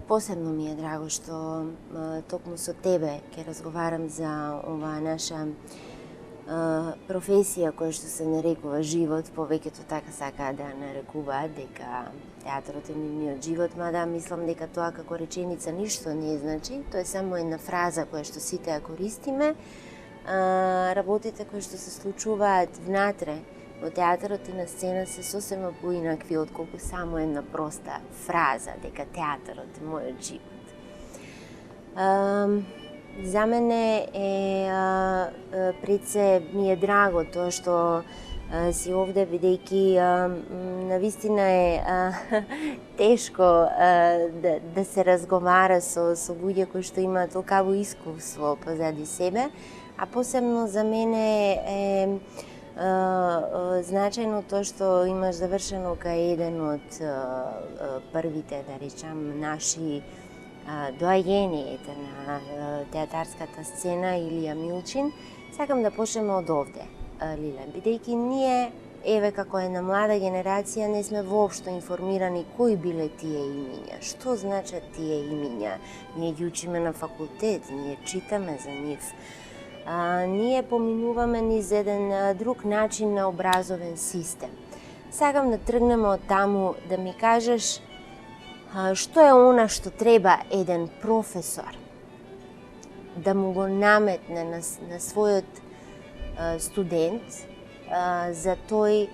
посебно ми е драго што токму со тебе ќе разговарам за оваа наша професија која што се нарекува живот. Повеќето така сакаат да нарекуваат дека театарот е нивниот живот, мада мислам дека тоа како реченица ништо не значи. Тоа е само една фраза која што сите ја користиме. Работите кои што се случуваат внатре во театарот и на сцена се сосема поинакви отколку само една проста фраза дека театарот е мојот живот. За мене пред се ми е драго тоа што си овде, бидејќи навистина е тешко да се разговара со луѓе кои што имаат толкаво искуство позади себе, а посебно за мене е значајно тоа што имаш завршено кај еден од првите, да речам, наши доаѓени на театарската сцена, Илија Милчин. Сакам да почнеме од овде, Лиле, бидејќи ние, еве како една млада генерација, не сме воопшто информирани кои биле тие имиња, што значат тие имиња. Ние ги учиме на факултет, ние читаме за нив. Ние поминуваме низ еден друг начин на образовен систем. Сакам да тргнеме од таму да ми кажеш што е она што треба еден професор да му го наметне на својот студент за тој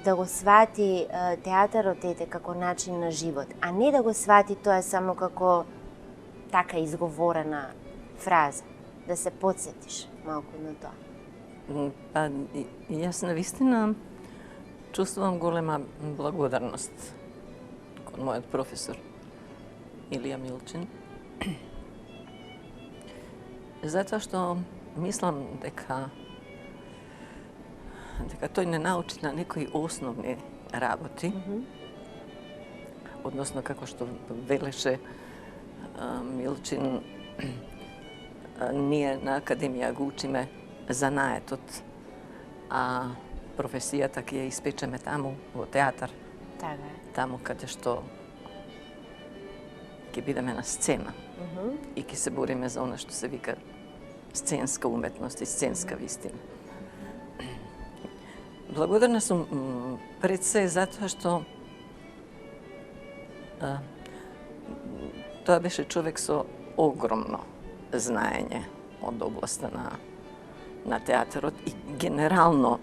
да го свати театарот како начин на живот, а не да го свати тоа само како така изговорена фраза. Да се подсетиш малку на тоа. Па, јас навистина чувствувам голема благодарност кон мојот професор Илија Милчин. Затоа што мислам дека тој не научи на некои основни работи, односно како што велеше Милчин, ние на академија го учиме занаетот, а професијата ќе ја испечеме таму во театар. Таму каде што ќе бидеме на сцена и ќе се бориме за она што се вика сценска уметност и сценска вистина. Благодарна сум пред се затоа што тоа беше човек со огромно знаење од областа на театарот и генерално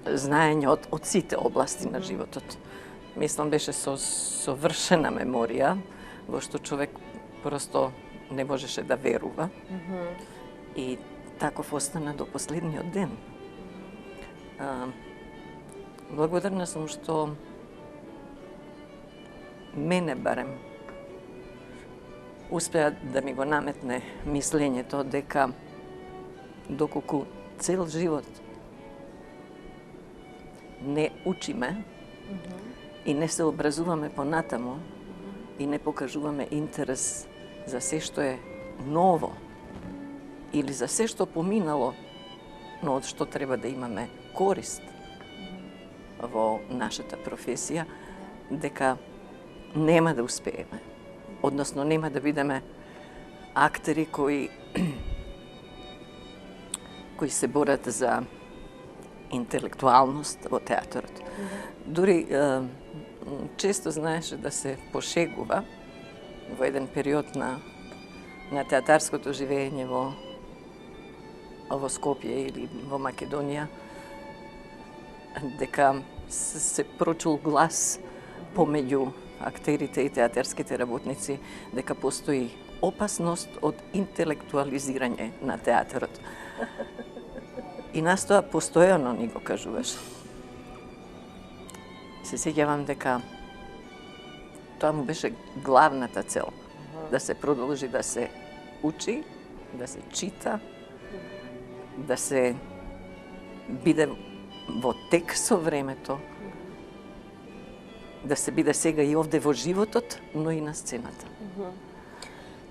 знаење од сите области на животот. Мислам беше со совршена меморија, во што човек просто не можеше да верува. И таков остана до последниот ден. Благодарна сум што мене барем успеа да ми го наметне мислењето дека доколку цел живот не учиме и не се образуваме понатамо и не покажуваме интерес за се што е ново или за се што поминало, но од што треба да имаме корист во нашата професија, дека нема да успееме. Односно, нема да бидеме актери кои се борат за интелектуалност во театарот. Дури често знаеше да се пошегува во еден период на театарското живење во Скопје или во Македонија, дека се прочул глас помеѓу актерите и театарските работници дека постои опасност од интелектуализирање на театарот. И нас тоа постојано ни го кажуваше. Се сеќавам дека тоа му беше главната цел, да се продолжи да се учи, да се чита, да се биде во тек со времето, да се биде сега и овде во животот, но и на сцената.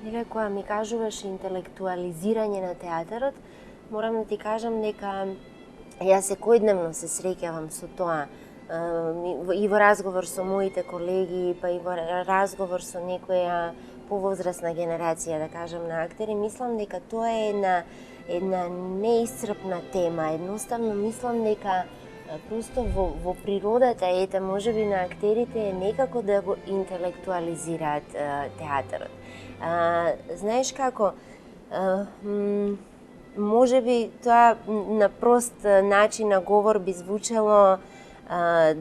Иле, кога ми кажуваш интелектуализирање на театарот, морам да ти кажам дека јас секојдневно се среќавам со тоа и во разговор со моите колеги, па и во разговор со некоја повозрасна генерација, да кажам, на актери, мислам дека тоа е една неисцрпна тема. Едноставно мислам дека просто во природата, ете, можеби на актерите е некако да го интелектуализираат театарот. Знаеш како, можеби тоа на прост начин на говор би звучело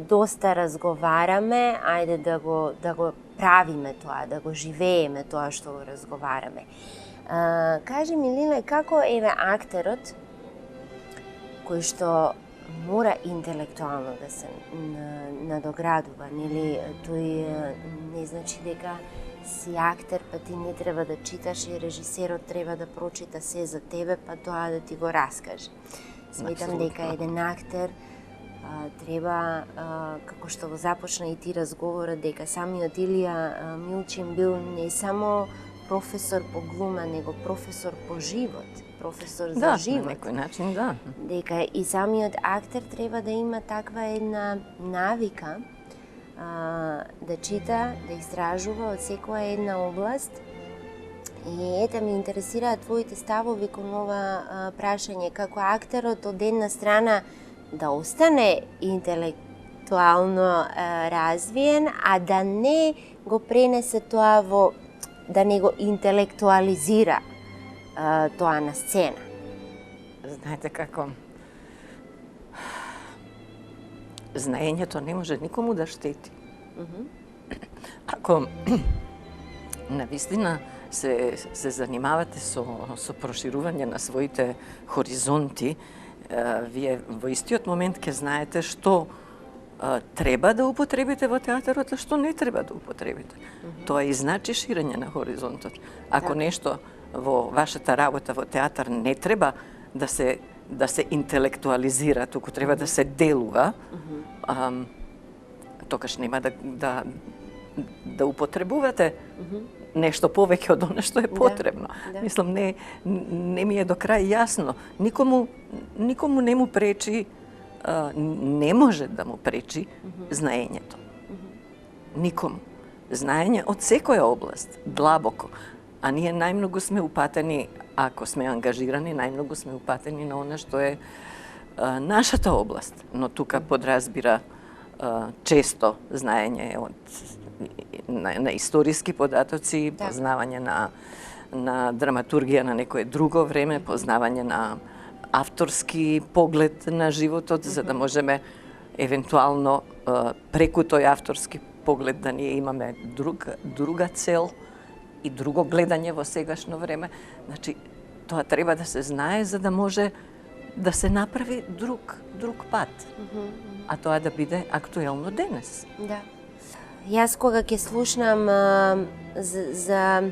доста разговараме, ајде да го правиме тоа, да го живееме тоа што го разговараме. Кажи ми, Лиле, како еве актерот кој што мора интелектуално да се надоградува, нели, тој не значи дека си актер, па ти не треба да читаш и режисерот треба да прочита се за тебе, па тоа да ти го раскаже. Сметам дека еден актер треба, како што го започна и ти разговорот, дека самиот Илија Милчин бил не само професор по глума, него професор по живот, професор за живот. Да, на некој начин, да. Дека и самиот актер треба да има таква една навика да чита, да истражува од секоја една област. И ете, ме интересираат твоите ставови кон ова прашање, како актерот од една страна да остане интелектуално развиен, а да не го пренесе тоа во, да не го интелектуализира тоа на сцена. Знаете како, знаењето не може никому да штети. Ако навистина се занимавате со проширување на своите хоризонти, вие во истиот момент ќе знаете што треба да употребите во театарот, а што не треба да употребите. Тоа и значи ширење на хоризонтот. Ако нешто во вашата работа во театар не треба да се интелектуализира, туку треба да се делува, тогаш нема да употребувате нешто повеќе од она што е потребно. Мислам, не ми е до крај јасно. Никому не му пречи, не може да му пречи знаењето. Никому. Знаење од секоја област, длабоко. А ние најмногу сме упатени, ако сме ангажирани, најмногу сме упатени на она што е нашата област. Но тука подразбира често знаење на историски податоци, познавање на драматургија на некое друго време, познавање на авторски поглед на животот, за да можеме евентуално преку тој авторски поглед да ние имаме друга цел и друго гледање во сегашно време. Значи, тоа треба да се знае за да може да се направи друг пат. А тоа да биде актуелно денес. Да. Јас кога ќе слушнам за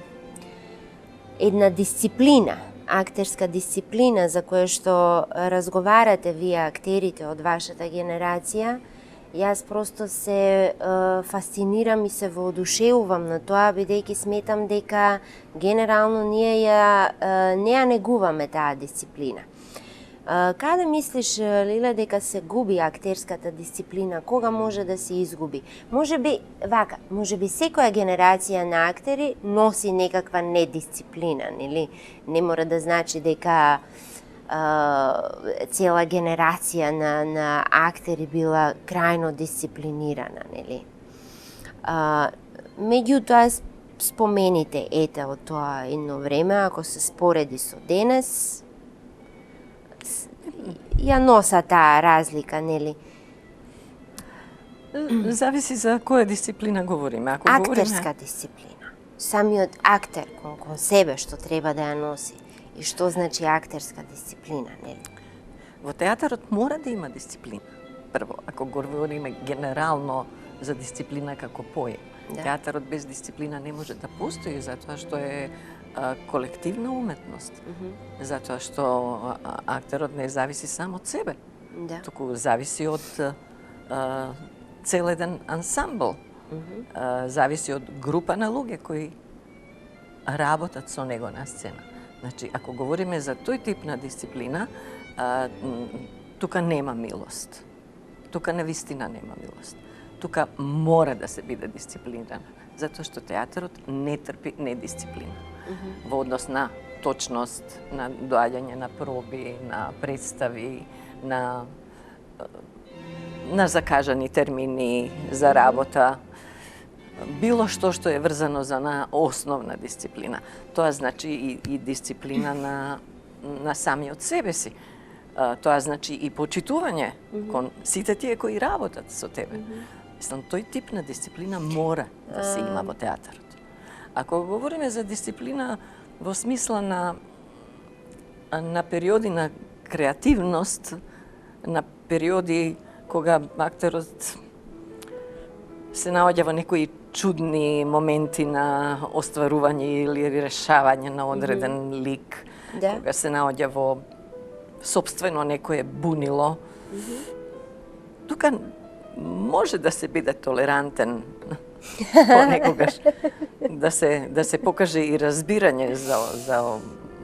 една дисциплина, актерска дисциплина за која што разговарате вие актерите од вашата генерација, јас просто се фасцинирам и се воодушевувам на тоа, бидејќи сметам дека генерално ние не ја негуваме таа дисциплина. Каде мислиш, Лиле, дека се губи актерската дисциплина? Кога може да се изгуби? Можеби секоја генерација на актери носи некаква недисциплина, нели? Не мора да значи дека цела генерација на актери била крајно дисциплинирана, нели? Меѓутоа, спомените ете од тоа едно време, ако се спореди со денес, ја носа таа разлика, нели? Зависи за која дисциплина говориме. Ако актерска дисциплина. Самиот актер кон себе што треба да ја носи. И што значи актерска дисциплина, нели? Во театарот мора да има дисциплина. Прво, ако говориме генерално за дисциплина како поем. Театарот без дисциплина не може да постои, затоа што е колективна уметност. Затоа што актерот не зависи само од себе, туку зависи од цел еден ансамбл. Зависи од група на луѓе кои работат со него на сцена. Значи, ако говориме за тој тип на дисциплина, тука нема милост. тука навистина нема милост. Тука мора да се биде дисциплинирана, затоа што театарот не трпи недисциплина. Во однос на точност, на доаѓање на проби, на представи, на закажани термини за работа, било што е врзано за на основна дисциплина. Тоа значи и дисциплина на самиот себе си. Тоа значи и почитување кон сите тие кои работат со тебе. Мислам, тој тип на дисциплина мора да се има во театарот. Ако говориме за дисциплина во смисла на периоди на креативност, на периоди кога актерот се наоѓа во некои чудни моменти на остварување или решавање на одреден лик, кога се наоѓа во сопствено некое бунило, тука може да се биде толерантен понекогаш, да се покаже и разбирање за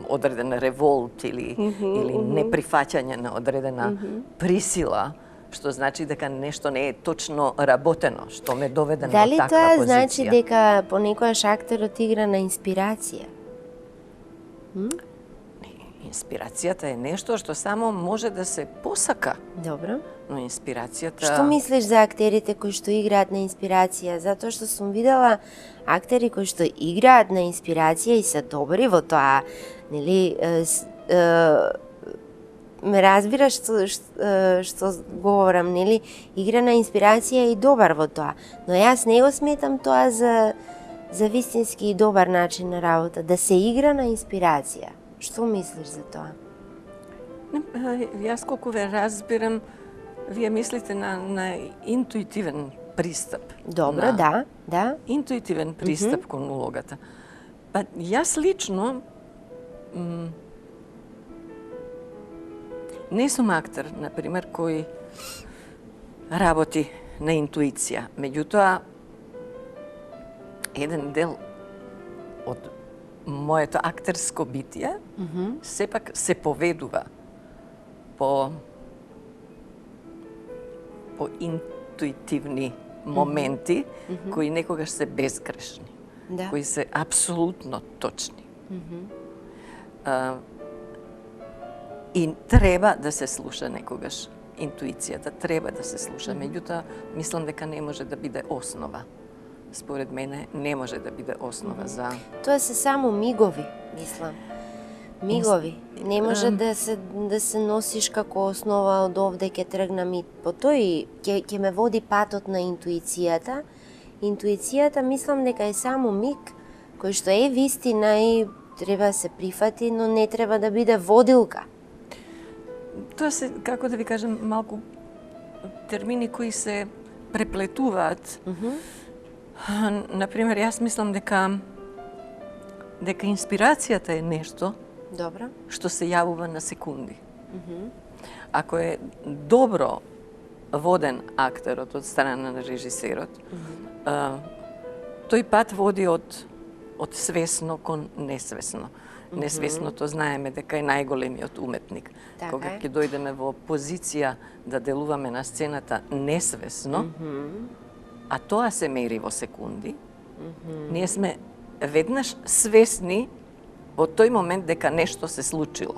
одреден револт или неприфаќање на одредена присила, што значи дека нешто не е точно работено, што ме доведе на таква позиција. Дали тоа значи дека понекогаш актерот игра на инспирација? Инспирацијата е нешто што само може да се посака. Добро. Но инспирацијата... Што мислиш за актерите кои што играат на инспирација? Затоа што сум видела актери кои што играат на инспирација и се добри во тоа, нели, ме разбираш што говорам, нели? Игра на инспирација е и добар во тоа, но јас не го сметам тоа за вистински и добар начин на работа, да се игра на инспирација. Што мислиш за тоа? Јас колку ве разбирам, вие мислите на интуитивен пристап. Добро, да. Интуитивен пристап кон улогата. Па јас лично не сум актер, например, кој работи на интуиција. Меѓутоа, еден дел од моето актерско битие сепак се поведува по интуитивни моменти кои некогаш се безгрешни, кои се апсолутно точни. И треба да се слуша некогаш интуицијата, треба да се слуша, меѓутоа мислам дека не може да биде основа. Според мене не може да биде основа за... Тоа се само мигови, мислам. Мигови. Не може да се носиш како основа од овде ќе тргнам и по тој ќе ме води патот на интуицијата. Интуицијата мислам дека е само миг кој што е вистина и треба да се прифати, но не треба да биде водилка. Тоа се, како да ви кажам, малку термини кои се преплетуваат. Например, јас мислам дека инспирацијата е нешто што се јавува на секунди. Ако е добро воден актерот од страна на режисерот, тој пат води од свесно кон несвесно. Несвесното знаеме дека е најголемиот уметник. Кога ќе дојдеме во позиција да делуваме на сцената несвесно, а тоа се мери во секунди, ние сме веднаш свесни во тој момент дека нешто се случило.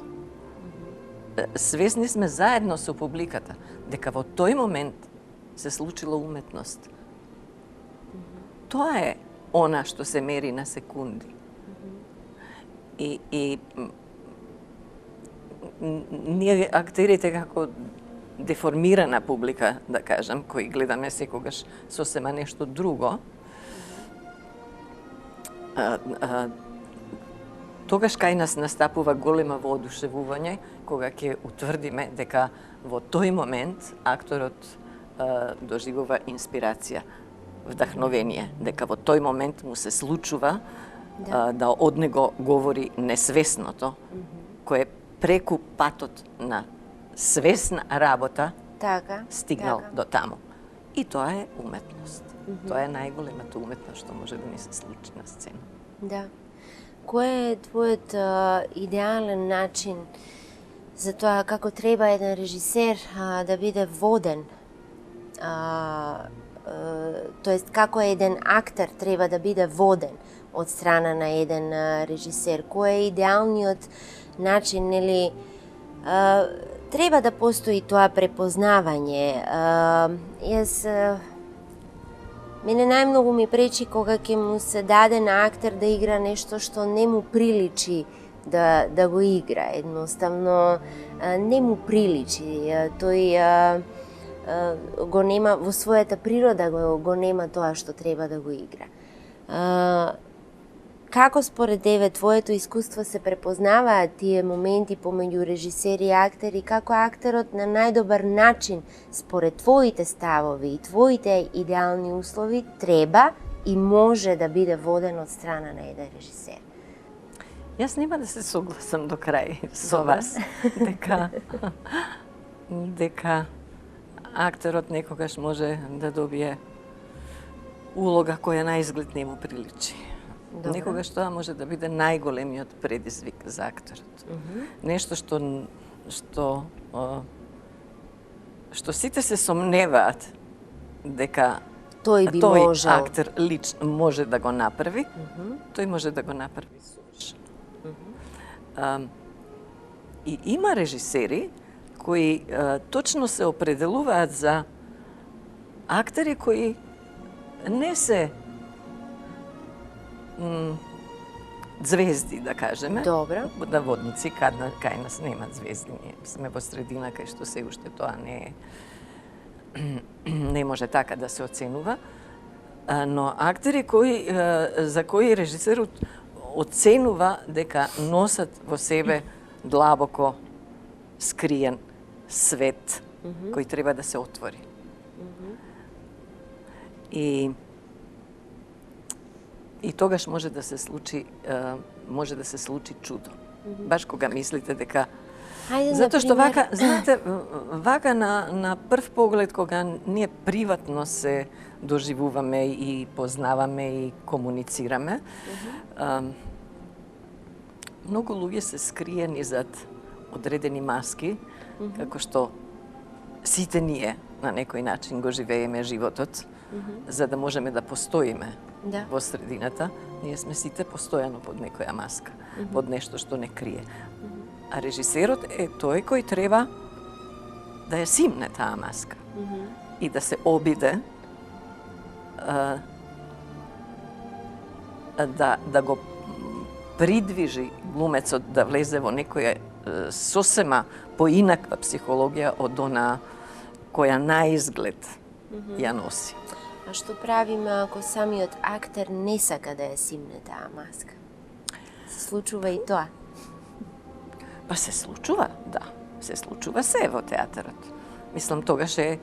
Свесни сме заедно со публиката дека во тој момент се случила уметност. Тоа е она што се мери на секунди. И ние актерите како деформирана публика, да кажам, кои гледаме секогаш сосема нешто друго, тогаш кај нас настапува голема воодушевување кога ќе утврдиме дека во тој момент акторот доживува инспирација, вдахновение, дека во тој момент му се случува да од него говори несвесното, кое преку патот на свесна работа стигнал до таму. И тоа е уметност. Тоа е најголемата уметност што може да ни се случи на сцена. Да. Кој е твојот идеален начин за тоа како треба еден режисер да биде воден тоест како еден актер треба да биде воден од страна на еден режисер, кој е идеалниот начин, нели, треба да постои тоа препознавање. Мене најмногу ми пречи кога ќе му се даде на актер да игра нешто што не му приличи да го игра. Едноставно не му приличи. Тој го нема во својата природа, го нема тоа што треба да го игра. Како според тебе твоето искуство се препознаваат тие моменти помеѓу режисери и актери, како актерот на најдобар начин според твоите ставови и твоите идеални услови треба и може да биде воден од страна на еден режисер? Јас нема да се согласам до крај со вас, дека актерот некогаш може да добие улога која на изглед не му приличи. Добре. Некогаш тоа може да биде најголемиот предизвик за акторот. Нешто што сите се сомневаат дека тој актер лично може да го направи, тој може да го направи совршено. И има режисери кои точно се определуваат за актери кои не се звезди, да кажеме. Добро. Водници, кај нас нема звезди, ние сме во средина кај што се уште тоа не може така да се оценува. Но актери за кои режисерот оценува дека носат во себе длабоко скриен свет кој треба да се отвори. И тогаш може да се случи чудо. Баш кога мислите дека затоа што вака, знаете, вака на прв поглед кога ние приватно се доживуваме и познаваме и комуницираме, многу луѓе се скриени зад одредени маски, како што сите ние на некој начин го живееме животот, за да можеме да постоиме во средината. Ние сме сите постојано под некоја маска, под нешто што не крие. А режисерот е тој кој треба да ја симне таа маска и да се обиде да го придвижи глумецот да влезе во некоја сосема поинаква психологија од она која на изглед ја носи. А што правиме ако самиот актер не сака да ја симне таа маска? Се случува и тоа? Па се случува, да. Се случува се во театарот. Мислам, тогаш е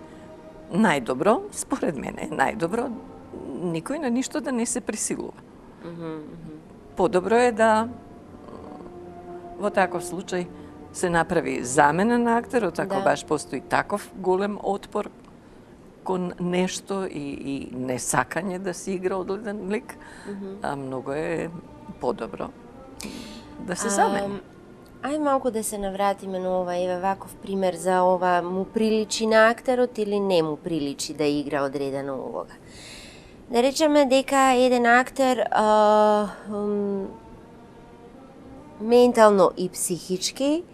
најдобро, според мене, најдобро никој на ништо да не се присилува. Подобро е да во таков случај се направи замена на актерот, ако баш постои таков голем отпор кон нешто и несакање да се игра одреден лик, многу е подобро да се замени. Ај малку да се навратиме на ова, еве ваков пример за ова, му приличи на актерот или не му приличи да игра одредена улога. Да речеме дека еден актер ментално и психички,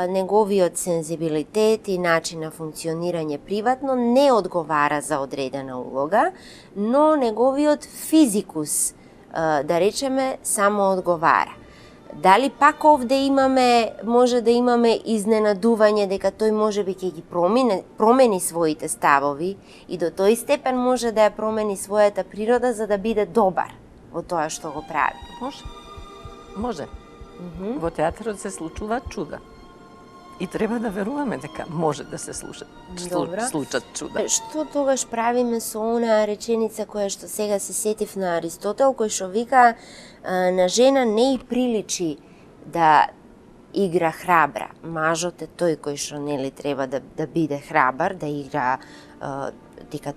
неговиот сензибилитет и начин на функционирање приватно не одговара за одредена улога, но неговиот физикус, да речеме, само одговара. Дали пак овде може да имаме изненадување дека тој можеби ќе ги промени своите ставови и до тој степен може да ја промени својата природа за да биде добар во тоа што го прави? Може. Во театарот се случуваат чуда. И треба да веруваме дека може да се случат чуда. Што тогаш правиме со онаа реченица која што сега се сетив на Аристотел, кој што вика на жена не и приличи да игра храбра. Мажот е тој кој што нели треба да биде храбар, да игра, дека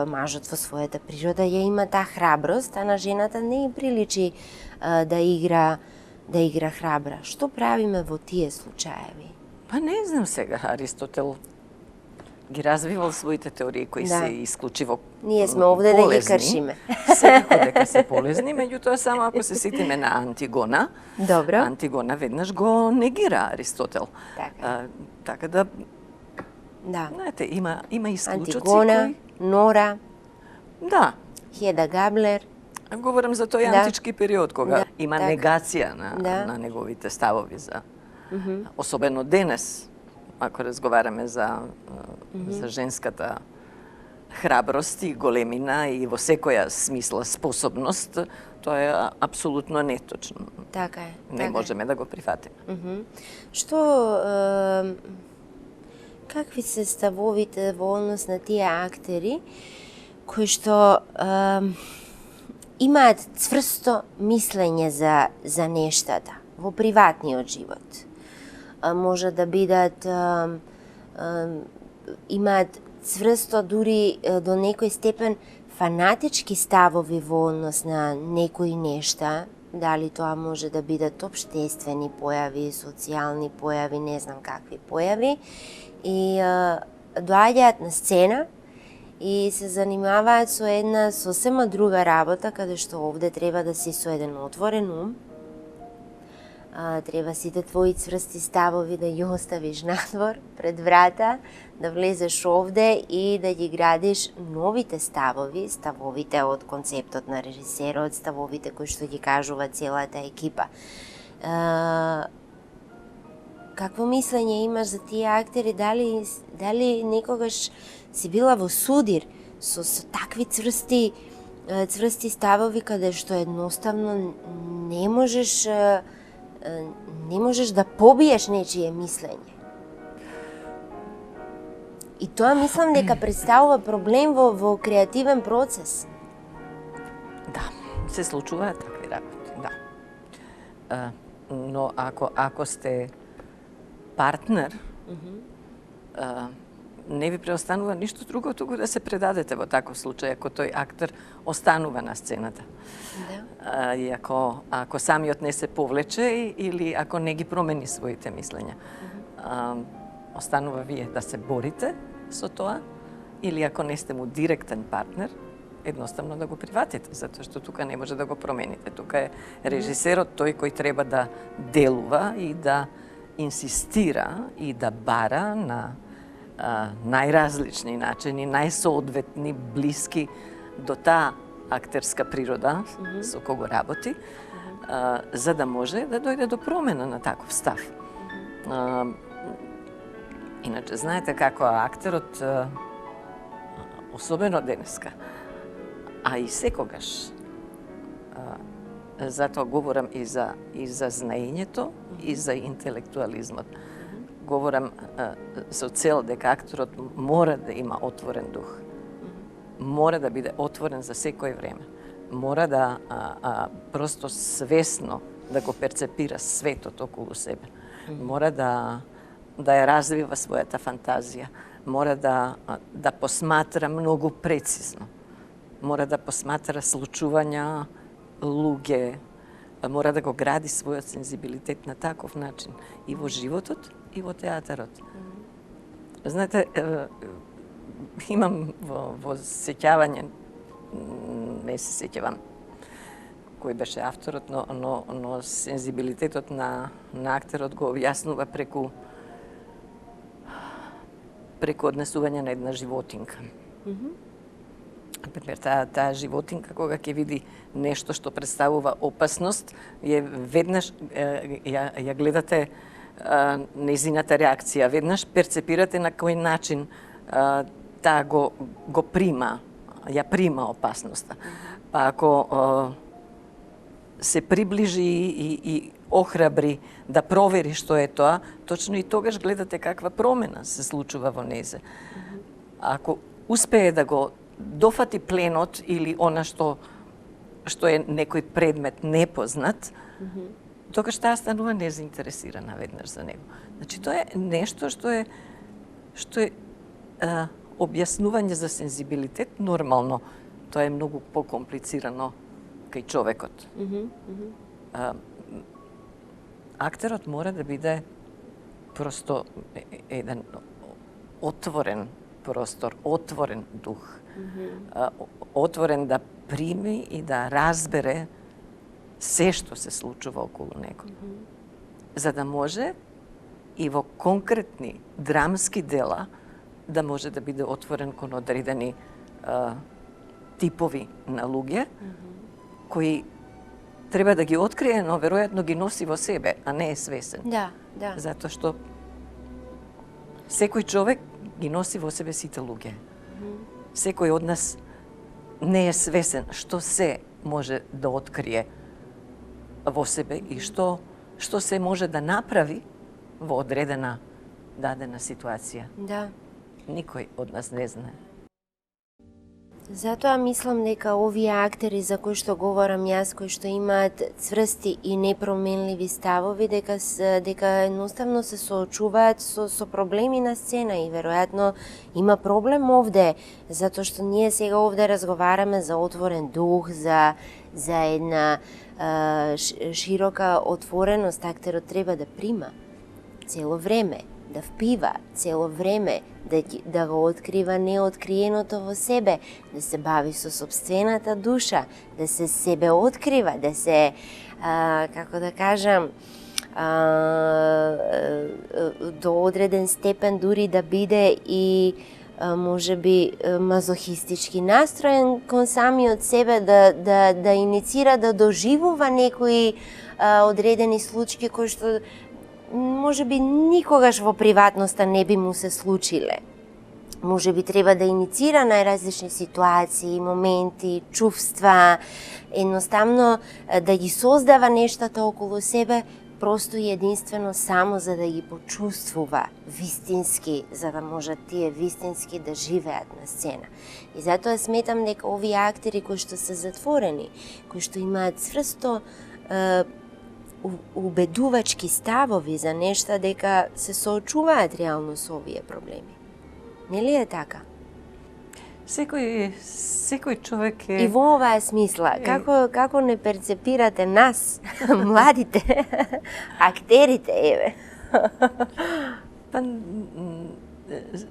мажот во својата природа ја има таа храброст, а на жената не и приличи да игра храбра. Што правиме во тие случаеви? Па не знам сега, Аристотел ги развивал своите теории кои Да. се исклучиво Ние сме овде да ги полезни. кршиме. Секако дека се полезни, меѓутоа само ако се сетиме на Антигона. Добро. Антигона веднаш го негира Аристотел. Така. Така да, Да. знаете, има исклучоци Антигона, кои... Нора, Да, Хеда Габлер. говорам за тој Да. антички период, кога Да, има така. негација Да. на неговите ставови за... Особено денес, ако разговараме за женската храброст и големина и во секоја смисла способност, тоа е апсолутно неточно. Така е. Не можеме да го прифатиме. Што какви се ставовите во однос на тие актери кои што имаат цврсто мислење за нештата во приватниот живот? Може да бидат имаат цврсто дури до некој степен фанатички ставови во однос на некои нешта, дали тоа може да бидат општествени појави, социјални појави, не знам какви појави, и доаѓаат на сцена и се занимаваат со една сосема друга работа, каде што овде треба да си со еден отворен ум, треба сите твои цврсти ставови да ги оставиш надвор, пред врата, да влезеш овде и да ги градиш новите ставови, ставовите од концептот на режисерот, ставовите кои што ги кажува целата екипа. Какво мислење имаш за тие актери? Дали некогаш си била во судир со такви цврсти ставови каде што едноставно не можеш да побиеш нечие мислење? И тоа мислам дека представува проблем во креативен процес. Да, се случуваат такви работи, да. Но ако сте партнер, не ви преостанува ништо друго, туку да се предадете во таков случај, ако тој актер останува на сцената. Да. И ако самиот не се повлече или ако не ги промени своите мислења. Останува вие да се борите со тоа, или ако не сте му директен партнер, едноставно да го приватите, затоа што тука не може да го промените. Тука е режисерот тој кој треба да делува и да инсистира и да бара на најразлични начини, најсоодветни, блиски до таа актерска природа со кого работи, за да може да дојде до промена на таков став. Иначе, знаете како актерот, особено денеска, а и секогаш, затоа говорам и за знаењето, и за интелектуализмот. Говорам со цел дека акторот мора да има отворен дух. Мора да биде отворен за секој време. Мора да просто свесно да го перцепира светот околу себе. Мора да ја развива својата фантазија. Мора да посматра многу прецизно. Мора да посматра случувања, луѓе. Мора да го гради својот сензибилитет на таков начин и во животот, и во театарот. Знаете, имам во сеќавање, не се сеќавам кој беше авторот, но сензибилитетот на актерот го објаснува преку однесување на една животинка. Например, таа животинка, кога ќе види нешто што представува опасност, веднаш ја гледате нејзината реакција, веднаш перцепирате на кој начин таа го прима, ја прима опасноста. Па ако се приближи и охрабри да провери што е тоа, точно и тогаш гледате каква промена се случува во незе. Ако успее да го дофати пленот или она што е некој предмет непознат, тогаш таа станува незаинтересирана веднаш за него. Значи тоа е нешто што е објаснување за сензибилитет нормално. Тоа е многу покомплицирано кај човекот. Актерот мора да биде просто еден отворен prostor, otvoren duh. Otvoren da primi i da razbere sve što se slučuva okolo него. За да може и во конкретни драмски дела да може да биде отворен кон одредени типови на луѓе кои треба да ги открие, но веројатно ги носи во себе, а не е свесен. Да. Затоа што секој човек ги носи во себе сите луѓе. Секој од нас не е свесен што се може да открие во себе и што се може да направи во одредена дадена ситуација. Да. Никој од нас не знае. Затоа мислам дека овие актери за кои што говорам јас, кои што имаат цврсти и непроменливи ставови, дека едноставно се соочуваат со проблеми на сцена и веројатно има проблем овде, затоа што ние сега овде разговараме за отворен дух, за една широка отвореност. Актерот треба да прима цело време, да впива цело време, да го открива неоткриеното во себе, да се бави со собствената душа, да се себе открива, да се, како да кажам, до одреден степен дури да биде и може би мазохистички настроен кон самиот себе, да иницира, да доживува некои одредени случаи кои што може би никогаш во приватноста не би му се случиле. Може би треба да иницира најразлични ситуации, моменти, чувства, едноставно да ги создава нештата околу себе, просто и единствено само за да ги почувствува вистински, за да можат тие вистински да живеат на сцена. И затоа сметам дека овие актери кои што се затворени, кои што имаат цврсто убедувачки ставови за нешта, дека се соочуваат реално со овие проблеми. Нели е така? Секој човек е... И во оваа смисла, како не перцепирате нас, младите, актерите, еве? Па,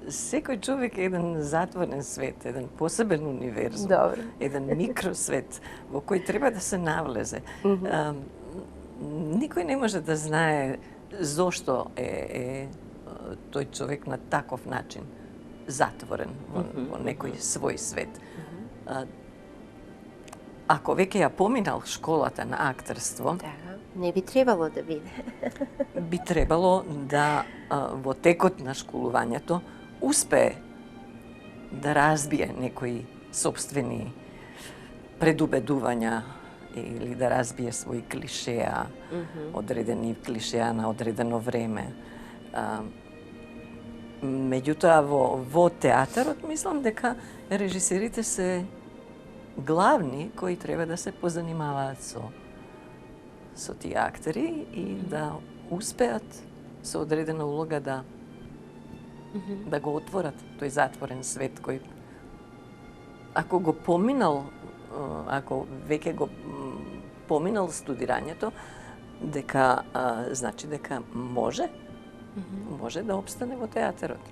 секој човек е еден затворен свет, еден посебен универзум, Добро. еден микросвет во кој треба да се навлезе. Никој не може да знае зошто е тој човек на таков начин затворен во некој свој свет. Ако веќе ја поминал школата на актерство, не би требало да биде. Би требало да во текот на школувањето успее да разбие некои собствени предубедувања или да разбие своји клишеа, одредени клишеа на одредено време. Меѓутоа, во театарот, мислам дека режисерите се главни кои треба да се позанимаваат со тие актери и да успеат со одредена улога да го отворат тој затворен свет кој, ако го поминал, ако веќе го поминал студирањето, дека значи дека може да обстане во театарот.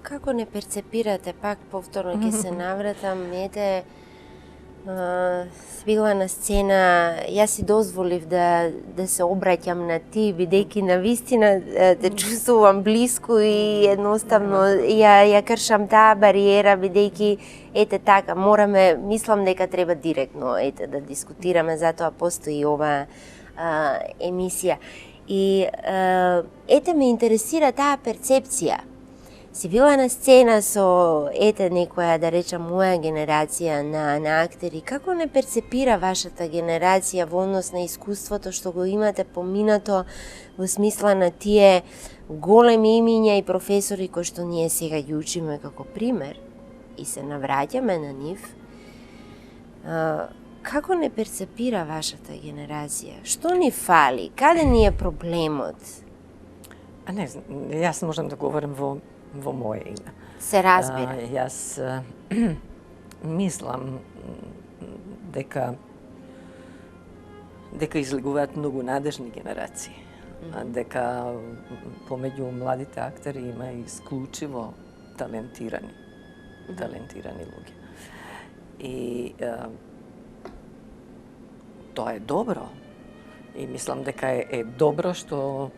Како не перцепирате, пак повторно ќе се навратам, ете, била на сцена, јас си дозволив да се обраќам на ти, бидејќи на вистина те чувствувам блиску и едноставно ја кршам таа бариера, бидејќи ете така, мислам дека треба директно да дискутираме, затоа постои оваа емисија. И ете ме интересира таа перцепција. Си била на сцена со некоја, да речам, моја генерација на актери. Како не перцепира вашата генерација во однос на искуството што го имате поминато во смисла на тие големи имиња и професори кои што ние сега ги учиме како пример и се навраќаме на нив? Како не перцепира вашата генерација? Што ни фали? Каде ни е проблемот? Не знам, јас можам да говорам во моје име. Се разбира. Јас мислам дека излегуваат многу надежни генерации. Дека помеѓу младите актери има исклучиво талентирани луѓе. И тоа е добро. И мислам дека е добро што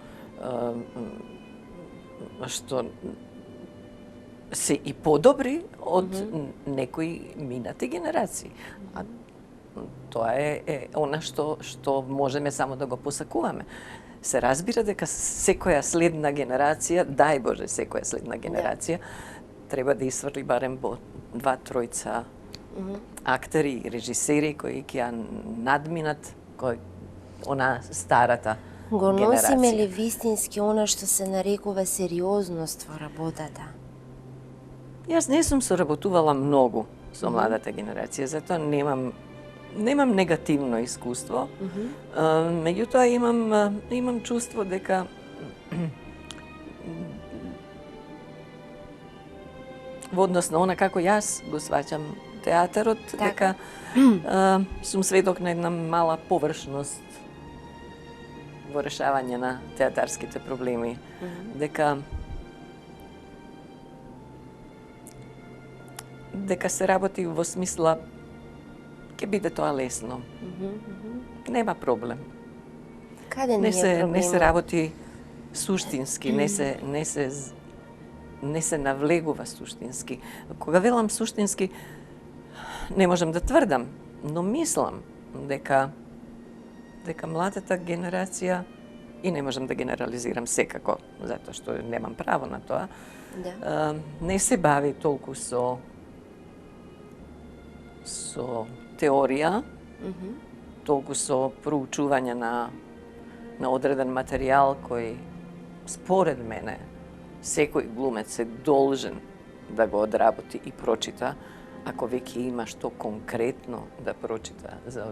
се и подобри од некои минати генерации. А тоа е она што можеме само да го посакуваме. Се разбира дека секоја следна генерација, дај Боже, секоја следна генерација, треба да исфрли барем по 2-3 актери и режисери кои ќе ја надминат она старата Го генерација. носиме ли вистински она што се нарекува сериозност во работата? Јас не сум соработувала многу со младата генерација, затоа немам негативно искуство. Меѓутоа имам чувство дека во однос на она како јас го сваќам театарот, дека сум сведок на една мала површност во решавање на театарските проблеми, дека се работи во смисла ќе биде тоа лесно. Нема проблем. Каде не е Не се работи суштински, не се навлегува суштински. Кога велам суштински, не можам да тврдам, но мислам дека младата генерација, и не можам да генерализирам секако, затоа што немам право на тоа, не се бави толку со теорија, толку со проучување на одреден материјал кој според мене секој глумец е должен да го одработи и прочита, ако веќе има што конкретно да прочита за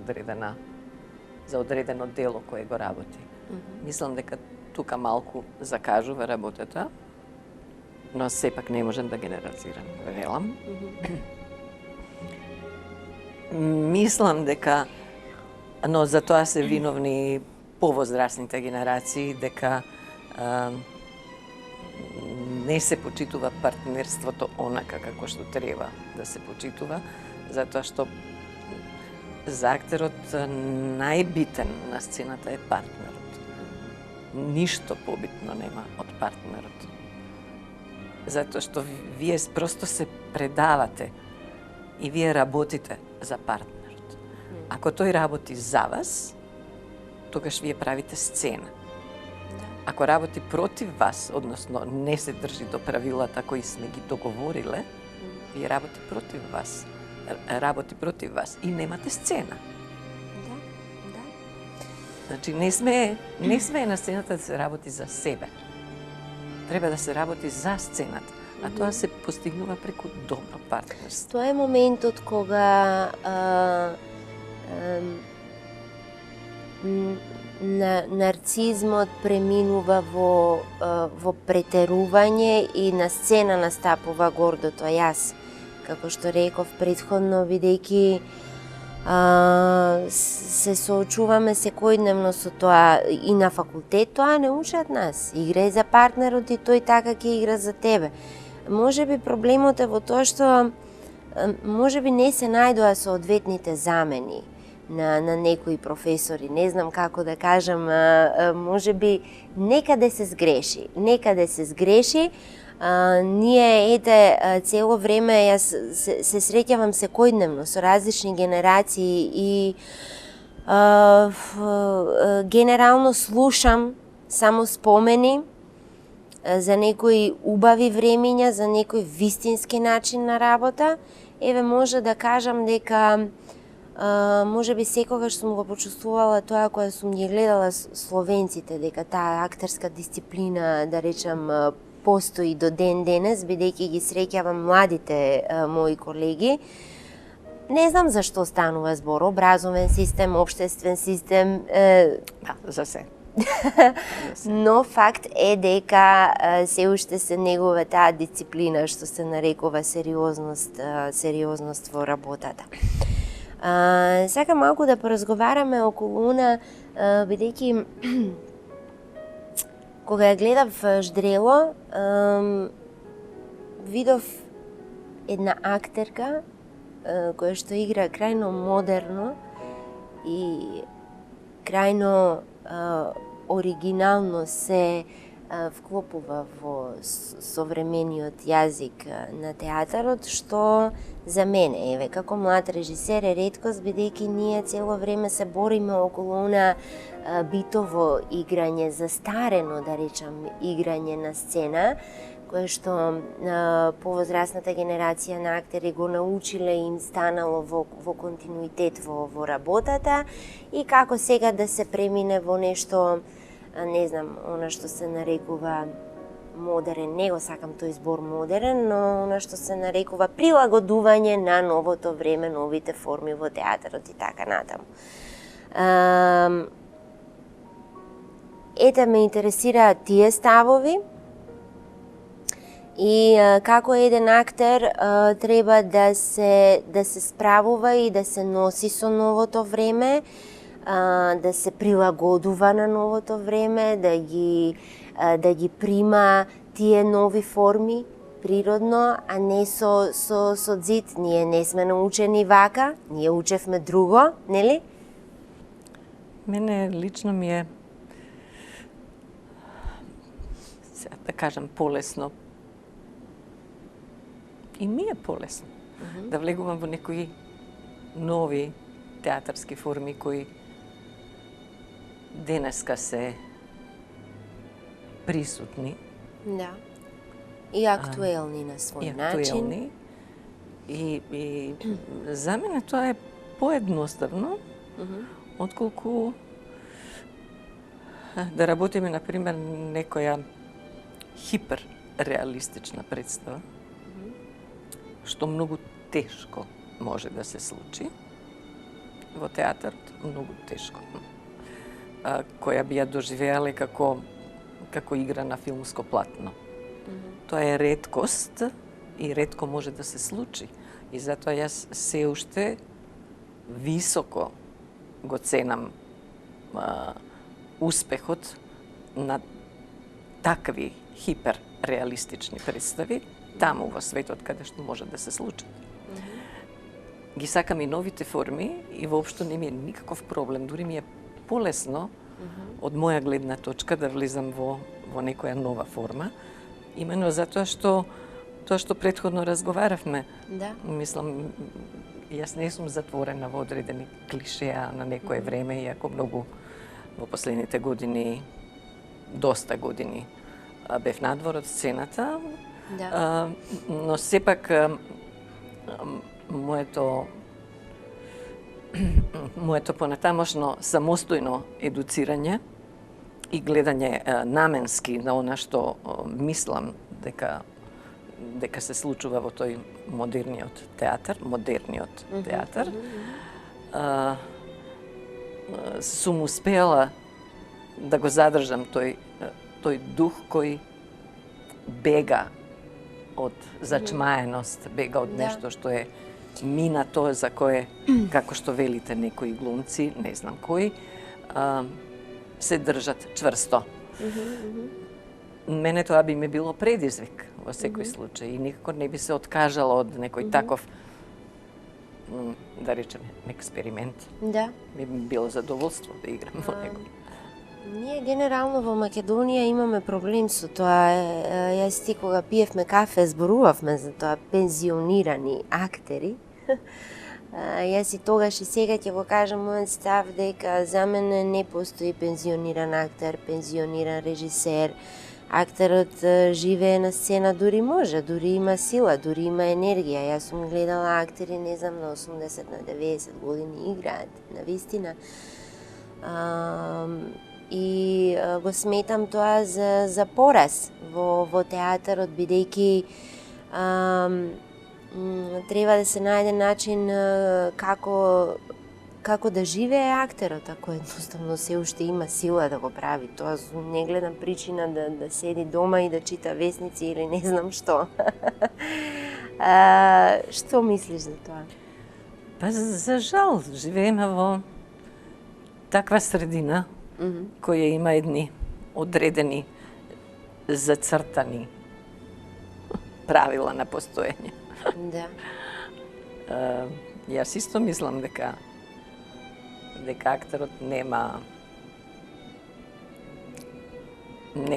одредено дело кое го работи. Мислам дека тука малку закажува работата, но сепак не можам да генерализирам, велам. Мислам дека, но за тоа се виновни повозрасните генерации, дека не се почитува партнерството онака како што треба да се почитува, затоа што за актерот најбитен на сцената е партнерот. Ништо побитно нема од партнерот. Затоа што вие просто се предавате и вие работите за партнерот. Ако тој работи за вас, тогаш вие правите сцена. Ако работи против вас, односно не се држи до правилата кои сме ги договориле, вие работи против вас и немате сцена. Значи не сме на сцената да се работи за себе. Треба да се работи за сцената, а тоа се постигнува преку добро партнерство. Тоа е моментот кога нарцизмот преминува во претерување и на сцена настапува гордото јас. Како што реков претходно, бидејќи се соочуваме секојдневно со тоа и на факултет, тоа не учат нас. Играј за партнерот и тој така ќе игра за тебе. Можеби проблемот е во тоа што можеби не се најдоа соодветните замени на некои професори, не знам како да кажам, можеби некаде се сгреши. Ние цело време јас се среќавам секојдневно со различни генерации и генерално слушам само спомени за некои убави времиња, за некој вистински начин на работа. Еве може да кажам дека можеби секогаш сум го почувствувала тоа кога сум ги гледала словенците, дека таа актерска дисциплина, да речам, постои до ден денес, бидејќи ги среќавам младите мои колеги. Не знам зашто станува збор, образовен систем, општествен систем. За се. Но факт е дека се уште се негува таа дисциплина што се нарекува сериозност во работата. Сакам малку да поразговараме околу уна, бидејќи кога ја гледав Ждрело, видов една актерка која што игра крајно модерно и крајно оригинално се вклопува во современиот јазик на театарот, што за мене, еве, како млад режисер е реткост, бидејќи ние цело време се бориме околу она битово играње, застарено, да речам, играње на сцена, кое што повозрасната генерација на актери го научиле и им станало во континуитет во работата, и како сега да се премине во нешто, не знам, она што се нарекува модерен, не го сакам тој збор модерен, но она што се нарекува прилагодување на новото време, новите форми во театарот и така натаму. Ете, ме интересираат тие ставови и како еден актер треба да се справува и да се носи со новото време, да се прилагодува на новото време, да ги прима тие нови форми природно, а не со зид. Ние не сме научени вака, ние учевме друго, нели? Мене лично ми е, да кажам, полесно. И ми е полесно да влегувам во некои нови театарски форми кои денеска се присутни. Да. И актуелни на свој начин. И за мене тоа е поедноставно, отколку да работиме, например, некоја хиперреалистична представа, што многу тешко може да се случи во театарот, многу тешко, која би ја доживеале како игра на филмско платно. Тоа е реткост и ретко може да се случи. И затоа јас се уште високо го ценам успехот на такви хиперреалистични представи таму во светот каде што може да се случат. Ги сакам и новите форми и воопшто не ми е никаков проблем, дури ми е полесно од моја гледна точка да влезам во некоја нова форма, именно затоа што тоа што претходно разговаравме. Да. Мислам, јас не сум затворена во одредени клишеа на некое време, иако многу во последните години, доста години, бев надвор од сцената, Да. но сепак моето понатамошно самостојно едуцирање и гледање наменски на она што мислам дека се случува во тој модерниот театар, сум успеала да го задржам тој дух кој бега од зачмаеност, бега од нешто што е минато, за кое, како што велите некои глумци, не знам кои, се држат чврсто. Мене тоа би ме било предизвик во секој случај и никако не би се откажала од некој таков, да речеме, експеримент. Да. Би било задоволство да играм во него. Ние генерално во Македонија имаме проблем со тоа. Јас ти кога пиевме кафе зборувавме за тоа, пензионирани актери. Јас и тогаш и сега ќе го кажам мојот став дека за мене не постои пензиониран актер, пензиониран режисер. Актерот живее на сцена, дури може, дури има сила, дури има енергија. Јас сум гледала актери, не знам, на 80, на 90 години играат, на вистина. И го сметам тоа за пораз во театарот, бидејќи треба да се најде начин како да живее актерот, ако едноставно се уште има сила да го прави. Тоа не гледам причина да седи дома и да чита весници или не знам што. Што мислиш за тоа? Па за жал, живееме во таква средина која има едни одредени, зацртани правила на постоење. Да. Јас исто мислам дека актерот не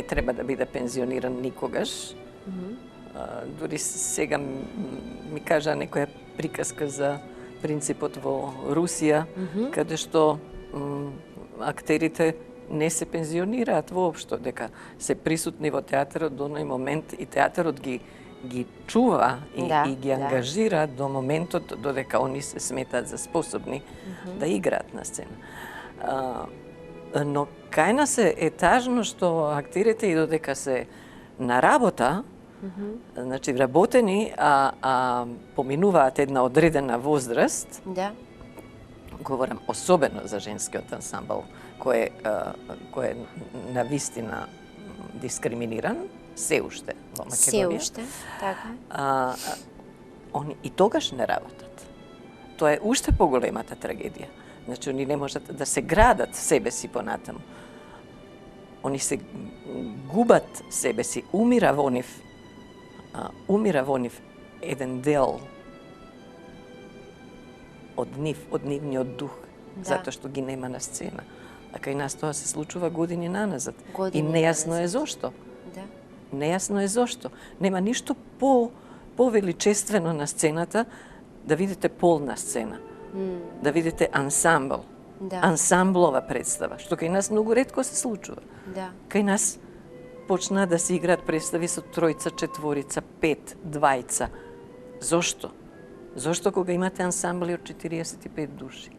треба да биде пензиониран никогаш. Дури сега ми кажа некоја приказка за принципот во Русија, каде што актерите не се пензионираат воопшто, дека се присутни во театарот до оној момент и театарот ги чува и ги ангажира до моментот додека они се сметаат за способни да играат на сцена. Но кај нас е тажно што актерите и додека се на работа, значи вработени, а поминуваат една одредена возраст, говорам особено за женскиот ансамбл, кој е навистина дискриминиран, се уште во Македонија. Се уште, така. Они и тогаш не работат. Тоа е уште поголемата трагедија. Значи, они не можат да се градат себе си понатаму. Они се губат себе си, умира во нив еден дел од нивниот дух, затоа што ги нема на сцена. А кај нас тоа се случува години наназад. И нејасно е зошто. Нејасно е зошто. Нема ништо повеличествено на сцената да видите полна сцена. Да видите ансамбл. Ансамблова представа, што кај нас многу ретко се случува. Кај нас почнаа да се играат представи со тројца, четворица, пет, двајца. Зошто? Зошто кога имате ансамбли од 45 души?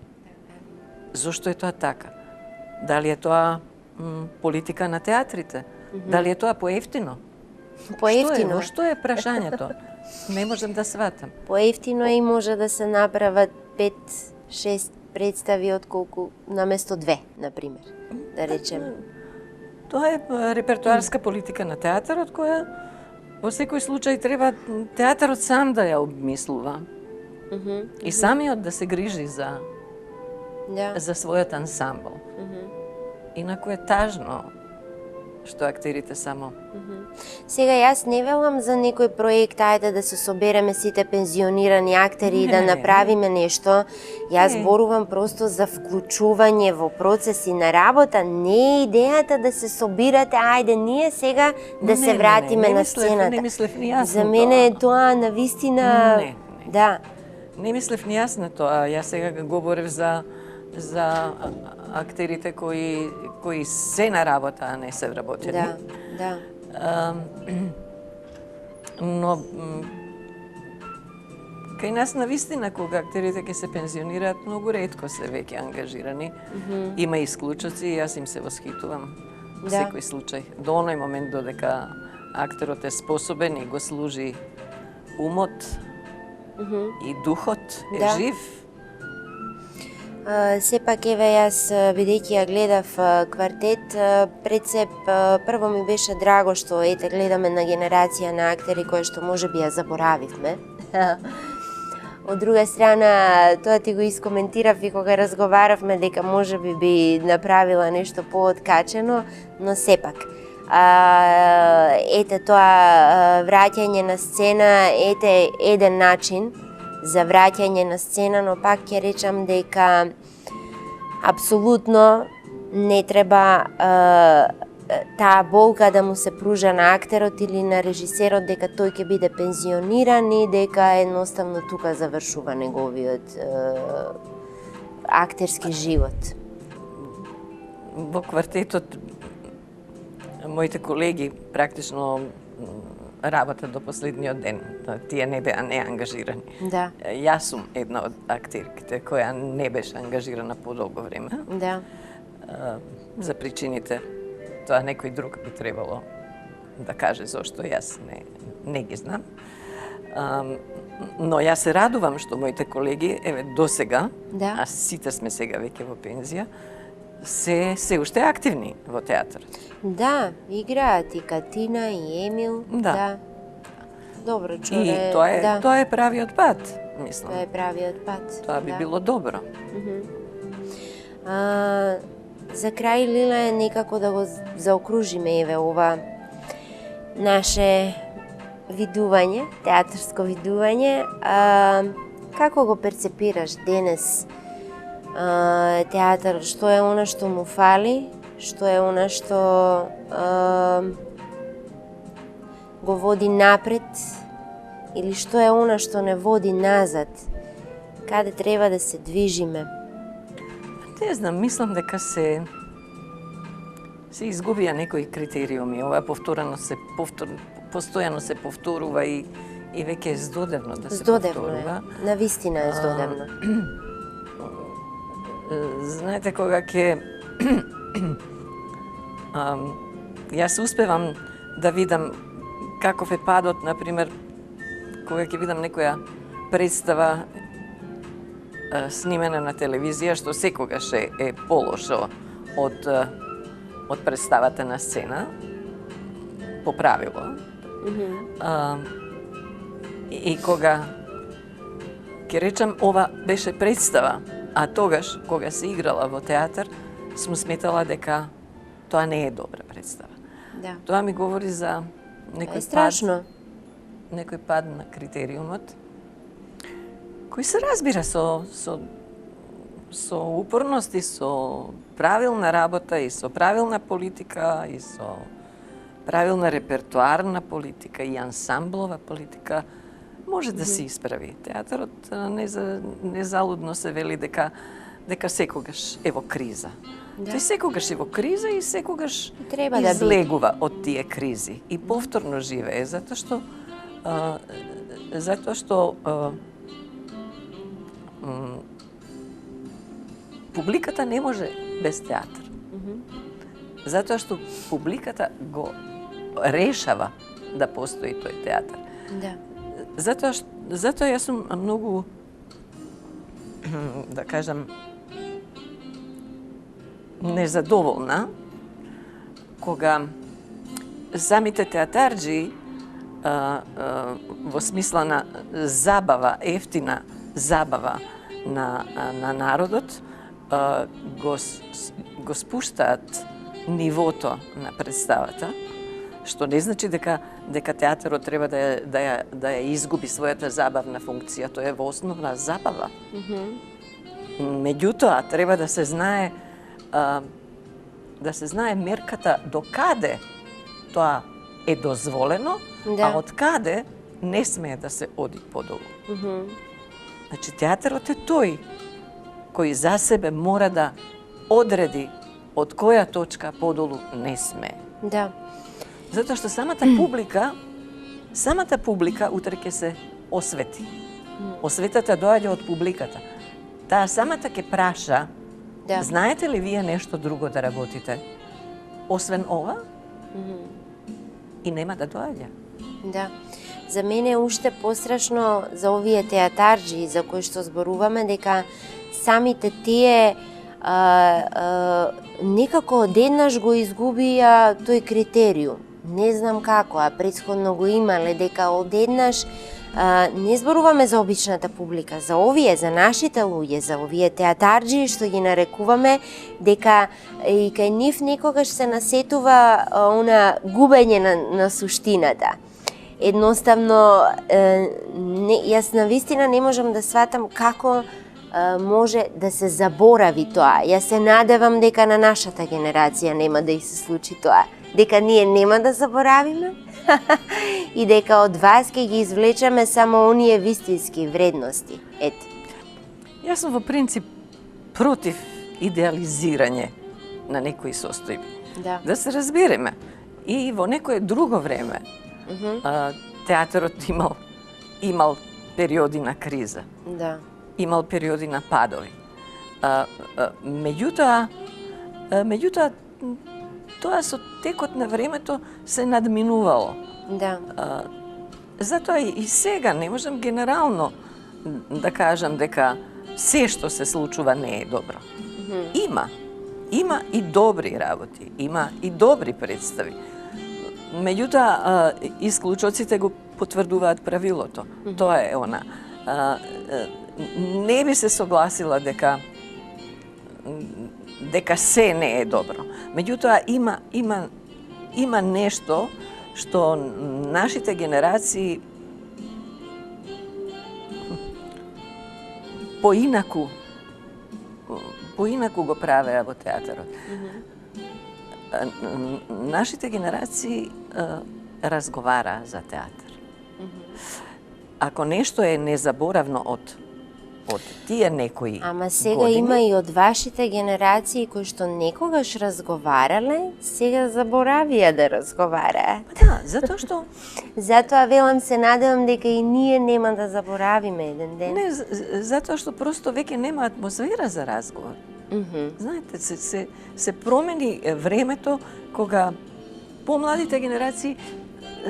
Зошто е тоа така? Дали е тоа политика на театрите? Дали е тоа поевтино? Поевтино. Што е прашањето? Не можам да сватам. Поевтино и може да се направат 5-6 представи отколку наместо 2, например, да речем. Тоа е репертуарска политика на театарот која во секој случај треба театарот сам да ја обмислува. И самиот да се грижи за својот ансамбл. Инаку е тажно што актерите само... Сега, јас не велам за некој проект, ајде да се собереме сите пензионирани актери и да направиме нешто. Јас зборувам просто за вклучување во процеси на работа. Не е идејата да се собирате, ајде ние сега да се вратиме на сцената. Не мислев ни јас за мене е тоа навистина... Да. Не мислев ни јас на тоа. Јас сега говорев за актерите кои се на работа, а не се вработени. Да. Но кај нас навистина кога актерите ќе се пензионираат, многу ретко се веќе ангажирани. Има исклучоци и јас им се восхитувам во секој случај. До оној момент додека актерот е способен и го служи умот и духот е жив. Сепак, еве, јас, бидејќи ја гледав Квартет, пред се, прво ми беше драго што, ете, гледаме на генерација на актери кои што можеби ја заборавивме. Од друга страна, тоа ти го искоментирав и кога разговаравме дека можеби би направила нешто пооткачено, но сепак. Ете, тоа враќање на сцена, ете, еден начин за враќање на сцена, но пак ќе речам дека апсолутно не треба таа болка да му се пружа на актерот или на режисерот дека тој ќе биде пензиониран и дека едноставно тука завршува неговиот актерски живот. Во Квартетот моите колеги практично работа до последниот ден. Тие не беа неангажирани. Јас сум една од актерките која не беше ангажирана подолго време. За причините, тоа некој друг би требало да каже зошто, јас не ги знам. Но јас се радувам што моите колеги, еве, досега, а сите сме сега веќе во пензија, се уште активни во театарот. Да, играат и Катина, и Емил. Добро, чуре. И тоа е правиот пат, мислам. Тоа е правиот пат. Тоа би било добро. За крај, Лиле, некако да го заокружиме, еве, ова наше видување, театарско видување. Како го перцепираш денес театар? Што е она што му фали? Што е она што го води напред? Или што е она што не води назад? Каде треба да се движиме? Не знам, мислам дека се изгубија некои критериуми. Ова постојано се повторува и веќе е здодевно да се повторува. Здодевно е. Навистина е здодевно. Знаете, кога ќе јас успевам да видам каков е падот, например, кога ќе видам некоја представа снимена на телевизија, што секогаш е полошо од представата на сцена, по правило. И кога ќе речам ова беше представа, а тогаш кога се играла во театар, сум сметала дека тоа не е добра представа. Да. Тоа ми говори за некој пад на критериумот, кој се разбира со упорност и со правилна работа и со правилна политика и со правилна репертуарна политика и ансамблова политика може да се исправи. Театарот незалудно се вели дека секогаш е во криза. Тој секогаш е во криза и секогаш излегува од тие кризи и повторно живее, затоа што публиката не може без театар. Затоа што публиката го решава да постои тој театар. Да. Затоа јас сум многу, да кажам, незадоволна кога самите театарџи во смисла на забава, ефтина забава на народот, го спуштаат нивото на представата, што не значи дека театарот треба да ја изгуби својата забавна функција. Тоа е во основна забава. Меѓутоа, треба да се знае мерката до каде тоа е дозволено, а од каде не смее да се оди подолу. Значи, театарот е тој кој за себе мора да одреди од која точка подолу не смее. Да. Затоа што самата публика утре ќе се освети. Осветата доаѓа од публиката. Таа самата ќе праша, знаете ли вие нешто друго да работите, освен ова? И нема да доаѓа. Да. За мене е уште пострашно за овие театарџи за кои што зборуваме, дека самите тие некако одеднаш го изгубија тој критериум. Не знам како, а претходно го имале, дека одеднаш не зборуваме за обичната публика, за овие, за нашите луѓе, за овие театарџи што ги нарекуваме, дека и кај нив некогаш се насетува она губење на суштината. Едноставно, јас навистина не можам да сватам како може да се заборави тоа. Јас се надевам дека на нашата генерација нема да и се случи тоа. Дека ние нема да заборавиме и дека од вас ќе ги извлечеме само оние вистински вредности. Ето. Јас сум во принцип против идеализирање на некои состојби. Да се разбереме. И во некое друго време театарот имал периоди на криза. Да. Имал периоди на падови. Меѓутоа, тоа со текот на времето се надминувало. Да. Затоа и сега не можам генерално да кажам дека се што се случува не е добро. Има и добри работи, има и добри представи. Меѓутоа, исклучоците го потврдуваат правилото. Тоа е она. Не би се согласила дека се не е добро. Меѓутоа, има нешто што нашите генерации поинаку го правеа во театарот. Нашите генерации разговараа за театар. Ако нешто е незаборавно од тие некои Ама сега години, има и од вашите генерации кои што некогаш разговарале, сега заборавија да разговараа. Да, затоа што Затоа велам се надевам дека и ние нема да заборавиме еден ден. не, затоа што просто веќе нема атмосфера за разговор. Знаете, се промени времето кога помладите генерации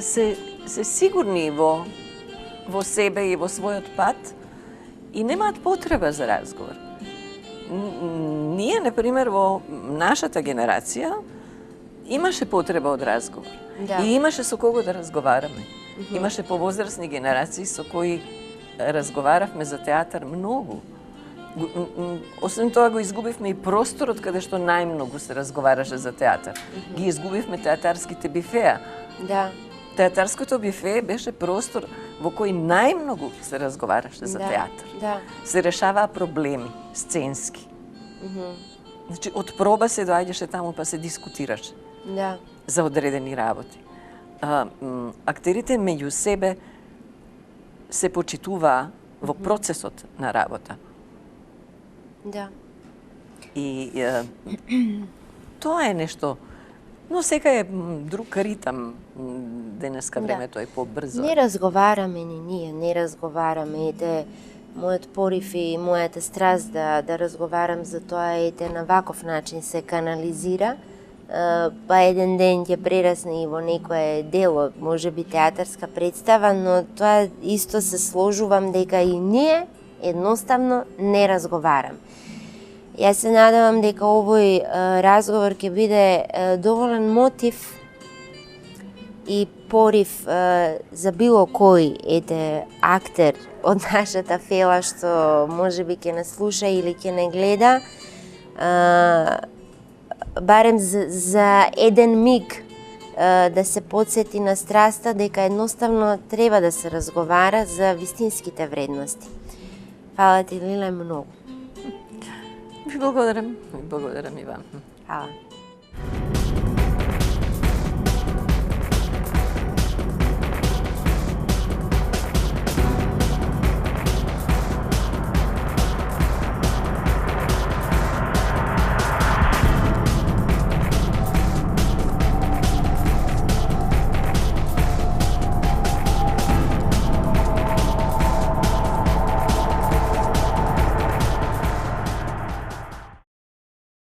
се сигурни во себе и во својот пат и немаат потреба за разговор. Ние, например, во нашата генерација имаше потреба од разговор. Да. И имаше со кого да разговараме. Имаше повозрасни генерации со кои разговаравме за театар многу. Освен тоа го изгубивме и просторот каде што најмногу се разговараше за театар. Ги изгубивме театарските бифеа. Да. Театарското бифе беше простор во кој најмногу се разговараше за театар. Да. Се решаваа проблеми, сценски. Значи, од проба се доаѓаше таму па се дискутираше Да. за одредени работи. Актерите меѓу себе се почитуваа во процесот на работа. Да. И тоа е нешто, но сега е друг ритам. Денеска времето е побрзо. Не разговараме ни ние, не разговараме. Ете, мојот порив и мојата страст да разговарам за тоа, ете, на ваков начин се канализира. Па еден ден ќе прерасне и во некое дело, може би театарска представа, но тоа исто се сложувам дека и ние едноставно не разговарам. Јас се надевам дека овој разговор ќе биде доволен мотив и порив за било кој актер од нашата фела што можеби ќе не слуша или ќе не гледа, барем за еден миг да се потсети на страста дека едноставно треба да се разговара за вистинските вредности. Фала ти, Лиле, многу. Ви благодарам и вам. Фала.